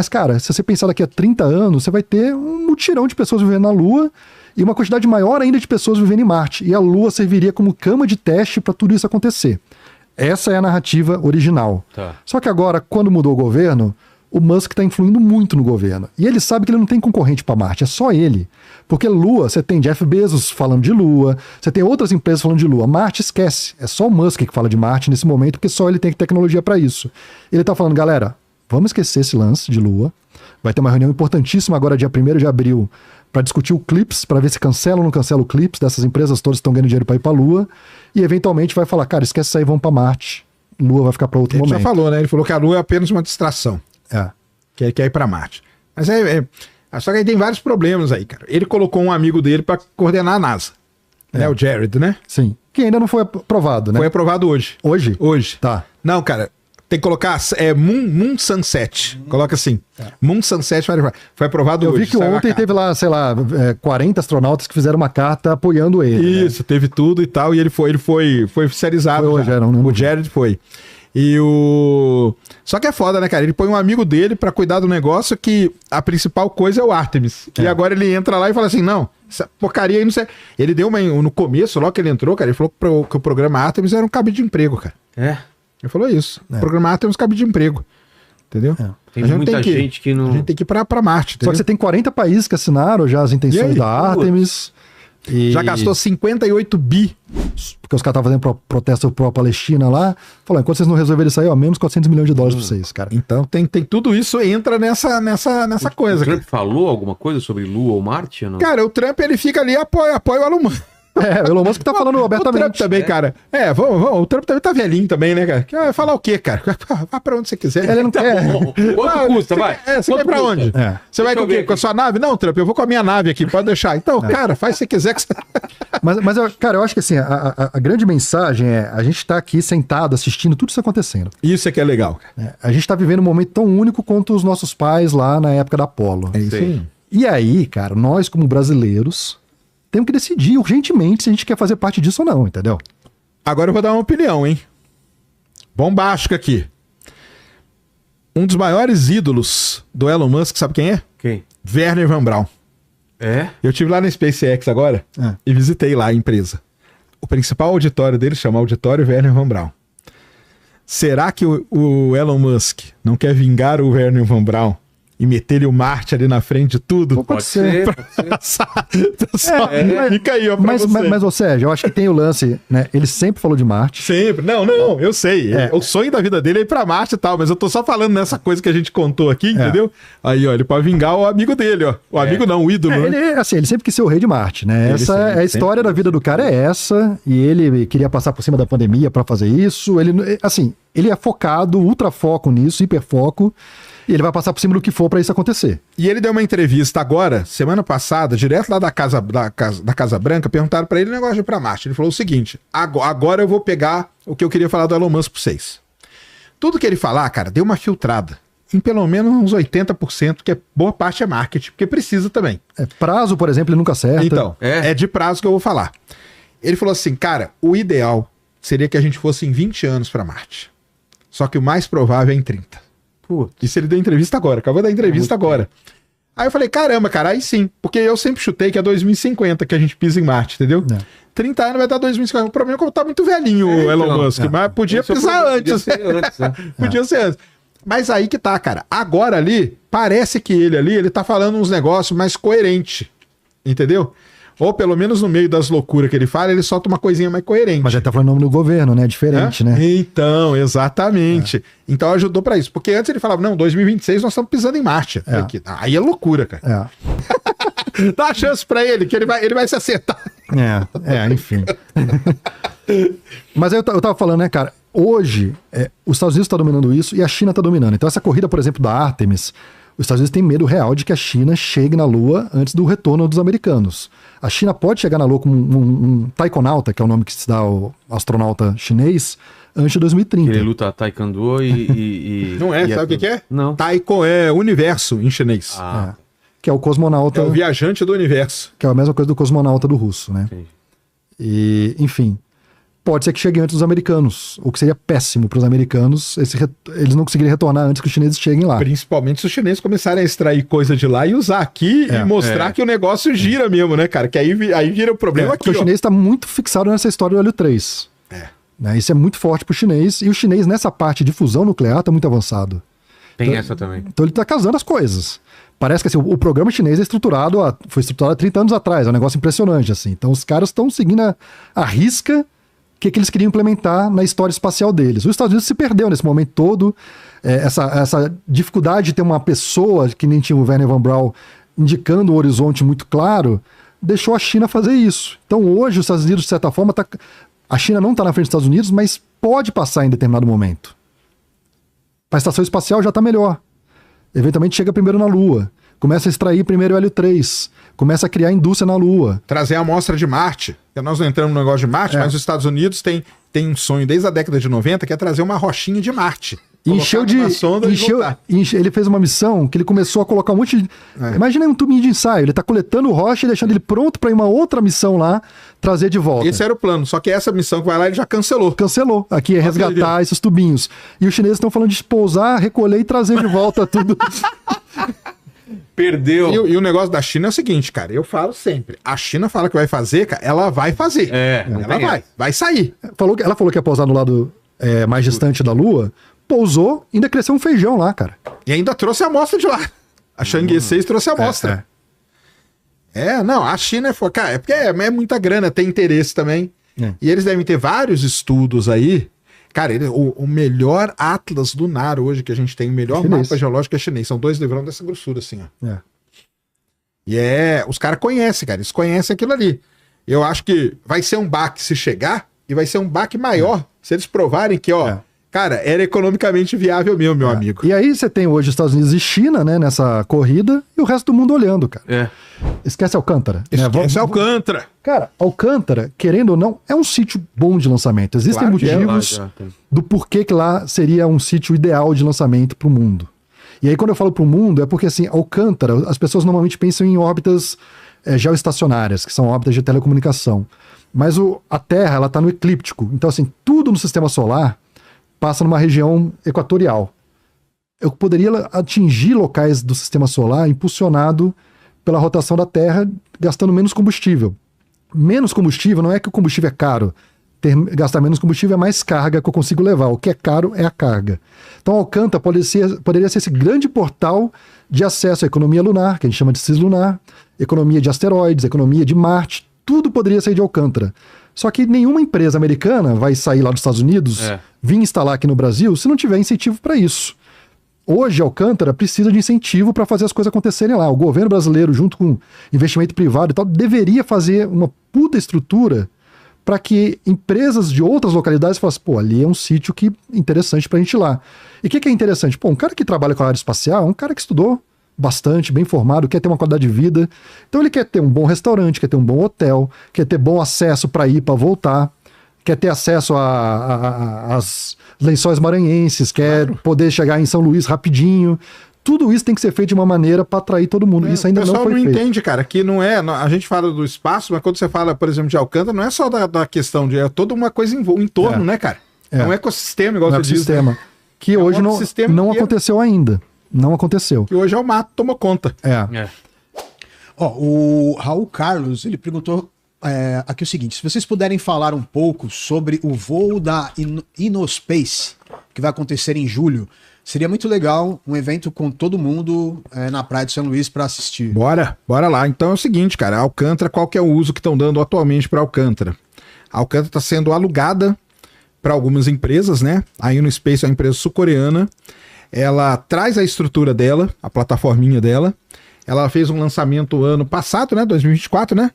Mas, cara, se você pensar daqui a 30 anos, você vai ter um mutirão de pessoas vivendo na Lua e uma quantidade maior ainda de pessoas vivendo em Marte. E a Lua serviria como cama de teste para tudo isso acontecer. Essa é a narrativa original. Tá. Só que agora, quando mudou o governo, o Musk está influindo muito no governo. E ele sabe que ele não tem concorrente para Marte, é só ele. Porque Lua, você tem Jeff Bezos falando de Lua, você tem outras empresas falando de Lua. Marte esquece. É só o Musk que fala de Marte nesse momento, porque só ele tem tecnologia para isso. Ele está falando, galera, vamos esquecer esse lance de Lua. Vai ter uma reunião importantíssima agora, dia 1º de abril, para discutir o CLIPS, para ver se cancela ou não cancela o CLIPS dessas empresas todas que estão ganhando dinheiro para ir para a Lua. E eventualmente vai falar, cara, esquece isso aí, vamos para Marte. Lua vai ficar para outro momento. Ele já falou, né? Ele falou que a Lua é apenas uma distração. É. Que ele quer ir para Marte. Mas só que aí tem vários problemas aí, cara. Ele colocou um amigo dele para coordenar a NASA. Né? O Jared, né? Sim. Que ainda não foi aprovado, né? Foi aprovado hoje. Hoje? Hoje. Tá. Não, cara, tem que colocar Moon Sunset. Coloca assim. Moon Sunset foi aprovado hoje. Eu vi que ontem teve lá, sei lá, 40 astronautas que fizeram uma carta apoiando ele. Isso, né? Teve tudo e tal. E ele foi oficializado. Foi hoje, não. O Jared foi. Só que é foda, né, cara? Ele põe um amigo dele pra cuidar do negócio que a principal coisa é o Artemis. E agora ele entra lá e fala assim, não, essa porcaria aí não sei. Ele deu no começo, logo que ele entrou, cara, ele falou que o programa Artemis era um cabide de emprego, cara. Ele falou isso. O programa Artemis é um cabide de emprego. Entendeu? Tem muita gente que não... A gente tem que ir pra Marte, entendeu? Só que você tem 40 países que assinaram já as intenções da Artemis. Já gastou 58 bi. Porque os caras estavam fazendo protesto pró-Palestina lá. Falou, enquanto vocês não resolverem isso aí, ó, menos 400 milhões de dólares pra vocês, cara. Então tem tudo isso entra nessa coisa. O Trump falou alguma coisa sobre Lua ou Marte? Ou não? Cara, o Trump ele fica ali e apoia o Elon Musk. O Elon Musk tá falando abertamente. O Trump também, cara. O Trump também tá velhinho também, né, cara? Vai falar o quê, cara? Vá pra onde você quiser. Ele não quer. Quanto custa, vai? Você vai pra onde? Você vai com o quê? Com a sua nave? Não, Trump, eu vou com a minha nave aqui, pode deixar. Então, cara, faz se você quiser. Mas cara, eu acho que assim, a grande mensagem é, a gente tá aqui sentado assistindo tudo isso acontecendo. Isso é que é legal. A gente tá vivendo um momento tão único quanto os nossos pais lá na época da Apollo. É isso aí. E aí, cara, nós como brasileiros temos que decidir urgentemente se a gente quer fazer parte disso ou não, entendeu? Agora eu vou dar uma opinião, hein? Bombástica aqui. Um dos maiores ídolos do Elon Musk, sabe quem é? Quem? Werner Von Braun. É? Eu estive lá na SpaceX agora e visitei lá a empresa. O principal auditório dele chama Auditório Werner Von Braun. Será que o Elon Musk não quer vingar o Werner Von Braun e meter-lhe o Marte ali na frente de tudo? Pode ser. Fica aí, ó, pra você. Mas, ô Sérgio, eu acho que tem o lance, né? Ele sempre falou de Marte. Sempre. Não, eu sei. O sonho da vida dele é ir pra Marte e tal, mas eu tô só falando nessa coisa que a gente contou aqui, entendeu? Aí, ó, ele pode vingar o amigo dele, ó. O amigo não, o ídolo, né? Ele sempre quis ser o rei de Marte, né? A história da vida do cara é essa, e ele queria passar por cima da pandemia pra fazer isso. Ele é focado, ultra foco nisso, hiper foco. E ele vai passar por cima do que for pra isso acontecer. E ele deu uma entrevista agora, semana passada, direto lá da Casa Branca, perguntaram pra ele o negócio de ir pra Marte. Ele falou o seguinte, agora eu vou pegar o que eu queria falar do Elon Musk pra vocês. Tudo que ele falar, cara, deu uma filtrada. Em pelo menos uns 80%, que boa parte é marketing, porque precisa também. Prazo, por exemplo, ele nunca acerta. Então, é de prazo que eu vou falar. Ele falou assim, cara, o ideal seria que a gente fosse em 20 anos pra Marte. Só que o mais provável é em 30. Isso ele deu entrevista agora, acabou da entrevista agora. Aí eu falei, caramba, cara, aí sim. Porque eu sempre chutei que é 2050 que a gente pisa em Marte, entendeu? 30 anos vai dar 2050. O problema é que eu tá muito velhinho o Elon Musk, mas podia pisar antes. Podia ser antes. Mas aí que tá, cara. Agora ali, parece que ele tá falando uns negócios mais coerentes. Entendeu? Ou pelo menos no meio das loucuras que ele fala, ele solta uma coisinha mais coerente. Mas ele tá falando o nome do governo, né? Diferente, né? Então, exatamente. Então ajudou pra isso. Porque antes ele falava, não, 2026 nós estamos pisando em Marte. Aí é loucura, cara. Dá a chance pra ele, que ele vai se acertar. Enfim. Mas eu tava falando, né, cara? Hoje, os Estados Unidos tá dominando isso e a China tá dominando. Então essa corrida, por exemplo, da Artemis, os Estados Unidos têm medo real de que a China chegue na Lua antes do retorno dos americanos. A China pode chegar na Lua como um taikonauta, que é o nome que se dá ao astronauta chinês, antes de 2030. Ele luta taekwondo e não é, sabe o que é? Não. Taiko é universo em chinês. Que é o cosmonauta... É o viajante do universo. Que é a mesma coisa do cosmonauta do russo, né? Sim. E, enfim, pode ser que chegue antes dos americanos, o que seria péssimo para os americanos, eles não conseguirem retornar antes que os chineses cheguem lá. Principalmente se os chineses começarem a extrair coisa de lá e usar aqui e mostrar que o negócio gira mesmo, né, cara? Que aí vira o problema aqui, porque o chinês está muito fixado nessa história do hélio 3. Né? Isso é muito forte pro chinês, e o chinês nessa parte de fusão nuclear está muito avançado. Tem essa também. Então ele está casando as coisas. Parece que assim, o programa chinês foi estruturado há 30 anos atrás, é um negócio impressionante, assim. Então os caras estão seguindo a risca que eles queriam implementar na história espacial deles. Os Estados Unidos se perdeu nesse momento todo, essa dificuldade de ter uma pessoa, que nem tinha o Wernher von Braun, indicando um horizonte muito claro, deixou a China fazer isso. Então hoje os Estados Unidos, de certa forma, a China não está na frente dos Estados Unidos, mas pode passar em determinado momento. A estação espacial já está melhor. Eventualmente chega primeiro na Lua, começa a extrair primeiro o hélio 3, começa a criar indústria na Lua. Trazer a amostra de Marte. Nós não entramos no negócio de Marte, mas os Estados Unidos tem um sonho desde a década de 90, que é trazer uma rochinha de Marte. Ele fez uma missão que ele começou a colocar um monte de... Imagina um tubinho de ensaio, ele tá coletando rocha e deixando ele pronto para ir uma outra missão lá, trazer de volta. Esse era o plano, só que essa missão que vai lá ele já cancelou. Cancelou, aqui é resgatar esses tubinhos. E os chineses estão falando de pousar, recolher e trazer de volta tudo. Perdeu. E o negócio da China é o seguinte, cara, eu falo sempre, a China fala que vai fazer, cara, ela vai fazer. Ela vai sair. Ela falou que ia pousar no lado mais distante da Lua, pousou, ainda cresceu um feijão lá, cara. E ainda trouxe a amostra de lá. A Chang'e 6 trouxe a amostra. Não, a China é porque é muita grana, tem interesse também. E eles devem ter vários estudos aí. Cara, o melhor atlas lunar hoje que a gente tem, o melhor mapa geológico é chinês. São 2 livrão dessa grossura, assim, ó. E os caras conhecem, cara. Eles conhecem aquilo ali. Eu acho que vai ser um baque se chegar, e vai ser um baque maior se eles provarem que, cara, era economicamente viável mesmo, meu amigo. E aí você tem hoje Estados Unidos e China, né, nessa corrida, e o resto do mundo olhando, cara. Esquece Alcântara. Esquece Alcântara. Cara, Alcântara, querendo ou não, é um sítio bom de lançamento. Existem motivos do porquê que lá seria um sítio ideal de lançamento para o mundo. E aí quando eu falo para o mundo, é porque assim, Alcântara, as pessoas normalmente pensam em órbitas geoestacionárias, que são órbitas de telecomunicação. Mas a Terra, ela está no eclíptico. Então assim, tudo no sistema solar passa numa região equatorial. Eu poderia atingir locais do sistema solar impulsionado pela rotação da Terra, gastando menos combustível. Menos combustível não é que o combustível é caro. Gastar menos combustível é mais carga que eu consigo levar. O que é caro é a carga. Então Alcântara poderia ser esse grande portal de acesso à economia lunar, que a gente chama de cislunar, economia de asteroides, economia de Marte, tudo poderia sair de Alcântara. Só que nenhuma empresa americana vai sair lá dos Estados Unidos, vir instalar aqui no Brasil, se não tiver incentivo para isso. Hoje, Alcântara precisa de incentivo para fazer as coisas acontecerem lá. O governo brasileiro, junto com investimento privado e tal, deveria fazer uma puta estrutura para que empresas de outras localidades falassem, pô, ali é um sítio que é interessante para a gente ir lá. E o que é interessante? Pô, um cara que trabalha com a área espacial é um cara que estudou bastante, bem formado, quer ter uma qualidade de vida. Então ele quer ter um bom restaurante, quer ter um bom hotel, quer ter bom acesso para ir, para voltar, quer ter acesso às lençóis maranhenses, quer poder chegar em São Luís rapidinho. Tudo isso tem que ser feito de uma maneira para atrair todo mundo. Isso ainda não foi feito. O pessoal não entende, cara, que não é... A gente fala do espaço, mas quando você fala, por exemplo, de Alcântara, não é só da questão de... É toda uma coisa em torno, né, cara? É um ecossistema, igual você diz. Que hoje não aconteceu ainda. Não aconteceu. Que hoje é o mato, tomou conta. O Raul Carlos, ele perguntou aqui o seguinte: se vocês puderem falar um pouco sobre o voo da InnoSpace, que vai acontecer em julho, seria muito legal um evento com todo mundo na Praia de São Luís para assistir. Bora lá. Então é o seguinte, cara, Alcântara, qual que é o uso que estão dando atualmente para Alcântara? A Alcântara está sendo alugada para algumas empresas, né? A InnoSpace é uma empresa sul-coreana. Ela traz a estrutura dela, a plataforminha dela. Ela fez um lançamento ano passado, né, 2024, né,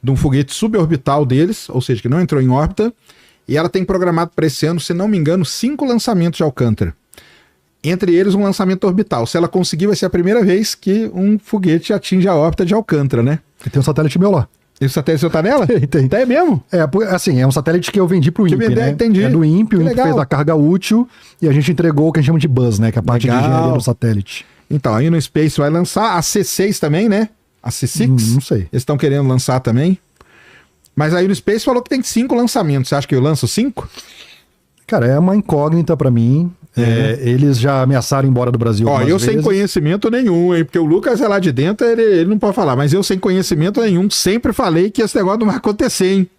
de um foguete suborbital deles, ou seja, que não entrou em órbita. E ela tem programado para esse ano, se não me engano, 5 lançamentos de Alcântara. Entre eles, um lançamento orbital. Se ela conseguir, vai ser a primeira vez que um foguete atinge a órbita de Alcântara, né? E tem um satélite meu lá. Esse satélite seu tá nela? Tem. É mesmo? É um satélite que eu vendi pro INPE, né? Entendi. É do INPE, o INPE fez a carga útil e a gente entregou o que a gente chama de buzz, né? Que é a parte de engenharia do satélite. Então, a InnoSpace vai lançar a C6 também, né? A C6? Não sei. Eles estão querendo lançar também. Mas aí no Space falou que tem 5 lançamentos. Você acha que eu lanço 5? Cara, é uma incógnita pra mim. Eles já ameaçaram ir embora do Brasil Ó, algumas eu sem vezes. conhecimento nenhum, hein? Porque o Lucas é lá de dentro, ele não pode falar. Mas eu sem conhecimento nenhum sempre falei que esse negócio não vai acontecer, hein?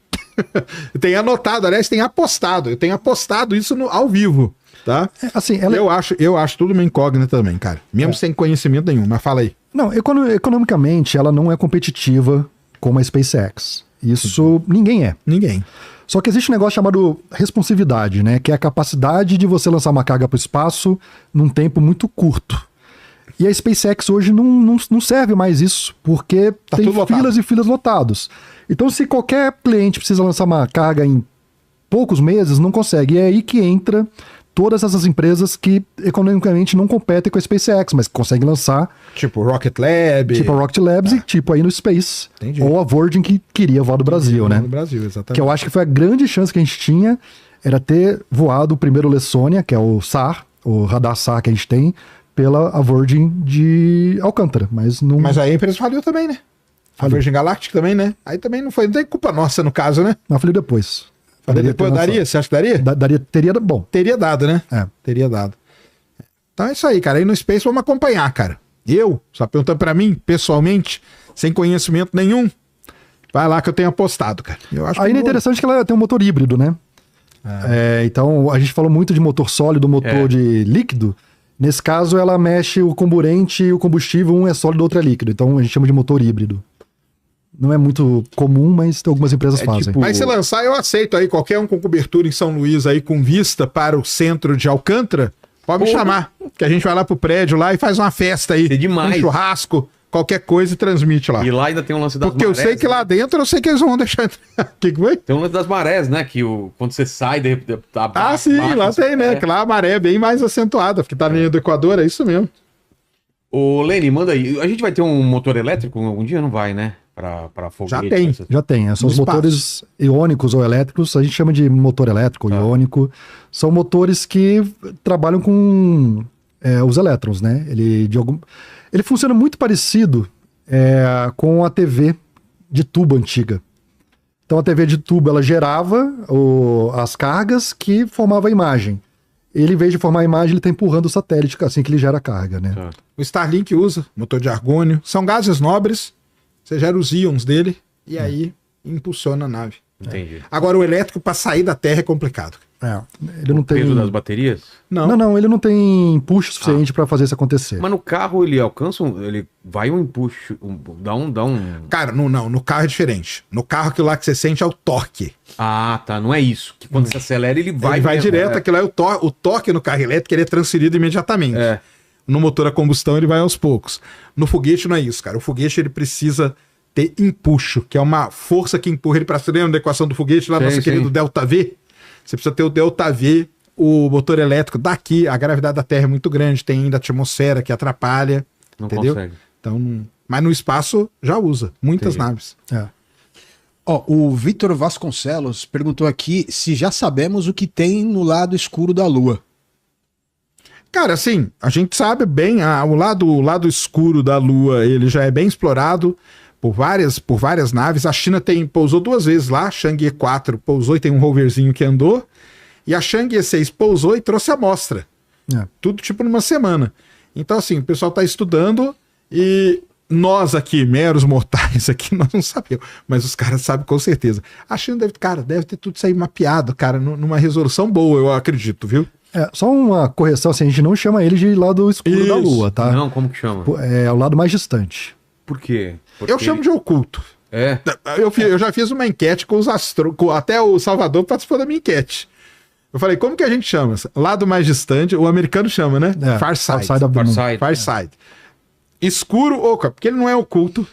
Tem anotado, aliás, tem apostado. Eu tenho apostado isso ao vivo, tá? Assim, Eu acho tudo uma incógnita também, cara. Mesmo sem conhecimento nenhum, mas fala aí. Não, economicamente ela não é competitiva como a SpaceX. Isso ninguém é. Ninguém. Só que existe um negócio chamado responsividade, né? Que é a capacidade de você lançar uma carga para o espaço num tempo muito curto. E a SpaceX hoje não serve mais isso, porque tem tudo lotado. filas e filas lotados. Então, se qualquer cliente precisa lançar uma carga em poucos meses, não consegue. E é aí que entra todas essas empresas que economicamente não competem com a SpaceX, mas conseguem lançar, Tipo Rocket Lab. tipo a Rocket Labs e tipo aí no Space. Entendi. Ou a Virgin, que queria voar do Brasil, né? No Brasil, exatamente. Que eu acho que foi a grande chance que a gente tinha, era ter voado o primeiro Lessônia, que é o SAR, o radar SAR que a gente tem, pela a Virgin de Alcântara, mas não... Mas aí a empresa faliu também, né? A Faliu. Virgin Galactic também, né? Aí também não tem culpa nossa no caso, né? Não, falei depois. Depois daria? Você acha que daria? Teria, bom. Teria dado, né? É. Teria dado. Então é isso aí, cara. Aí no Space vamos acompanhar, cara. Só perguntando pra mim, pessoalmente, sem conhecimento nenhum, vai lá que eu tenho apostado, cara. Eu acho Aí que é interessante que ela tem um motor híbrido, né? Então, a gente falou muito de motor sólido, motor de líquido. Nesse caso, ela mexe o comburente e o combustível, um é sólido, outro é líquido. Então, a gente chama de motor híbrido. Não é muito comum, mas algumas empresas fazem. tipo- Mas se lançar, eu aceito aí. Qualquer um com cobertura em São Luís aí, com vista para o centro de Alcântara, pode me chamar. Que a gente vai lá pro prédio lá e faz uma festa aí. É demais. Um churrasco, qualquer coisa e transmite lá. E lá ainda tem um lance das Porque eu sei que lá dentro, eu sei que eles vão deixar entrar. O que foi? Tem um lance das marés, né? Que quando você sai... Sim, lá tem, né? Que lá a maré é bem mais acentuada, porque tá na linha do Equador, é isso mesmo. Ô, Lene, manda aí. A gente vai ter um motor elétrico algum dia? Não vai, né? Pra foguete. Já tem. essas- Já tem. São No os motores iônicos ou elétricos. A gente chama de motor elétrico ou iônico. São motores que trabalham com os elétrons, né? Ele funciona muito parecido com a TV de tubo antiga. Então a TV de tubo ela gerava as cargas que formava a imagem. Ele, em vez de formar a imagem, ele está empurrando o satélite assim que ele gera a carga, né? Tá. O Starlink usa motor de argônio. São gases nobres. Você gera os íons dele e aí impulsiona a nave. Entendi. Agora, o elétrico para sair da Terra é complicado. Ele não O peso tem... das baterias? Não, ele não tem empuxo suficiente para fazer isso acontecer. Mas no carro ele alcança ele vai um empuxo, dá um... Cara, no carro é diferente. No carro, aquilo lá que você sente é o torque. Ah, tá, não é isso. Que quando você acelera ele vai... Ele vai mesmo, direto, né? aquilo lá é o torque no carro elétrico, ele é transferido imediatamente. É. No motor a combustão ele vai aos poucos. No foguete não é isso, cara. O foguete ele precisa ter empuxo, que é uma força que empurra ele para cima da equação do foguete, lá no Sim, nosso sim. querido ΔV. Você precisa ter o ΔV, o motor elétrico daqui, a gravidade da Terra é muito grande, tem ainda a atmosfera que atrapalha, Não entendeu? consegue. Então, mas no espaço já usa, muitas Entendi. naves. Ó, o Vitor Vasconcelos perguntou aqui se já sabemos o que tem no lado escuro da Lua. Cara, assim, a gente sabe bem, o lado escuro da Lua, ele já é bem explorado por várias naves. A China pousou 2 vezes lá, a Chang'e 4 pousou e tem um roverzinho que andou, e a Chang'e 6 pousou e trouxe amostra. Tudo tipo numa semana. Então, assim, o pessoal tá estudando e nós aqui, meros mortais aqui, nós não sabemos, mas os caras sabem com certeza. A China deve ter tudo isso aí mapeado, cara, numa resolução boa, eu acredito, viu? Só uma correção, assim, a gente não chama ele de lado escuro da Isso. Lua, tá? Não, como que chama? É o lado mais distante. Por quê? Eu chamo de oculto. É? Eu já fiz uma enquete com os astrônomos, até o Salvador participou da minha enquete. Eu falei, como que a gente chama? Lado mais distante, o americano chama, né? Far Side. Far Side of the Moon. Farside. Far Side. Escuro, porque ele não é oculto,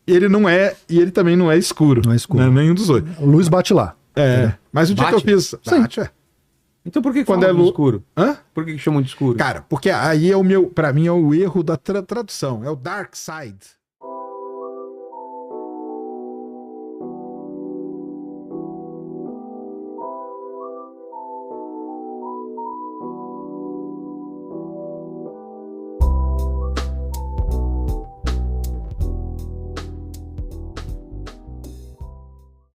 ele não é, e ele também não é escuro. Não é escuro. Né? Nenhum dos dois. A luz bate lá. Mas o dia que Bate? eu fiz... Bate, Então por que Quando falam é de lu- escuro? Hã? Por que chamam de escuro? Cara, porque aí pra mim é o erro da tradução. É o Dark Side.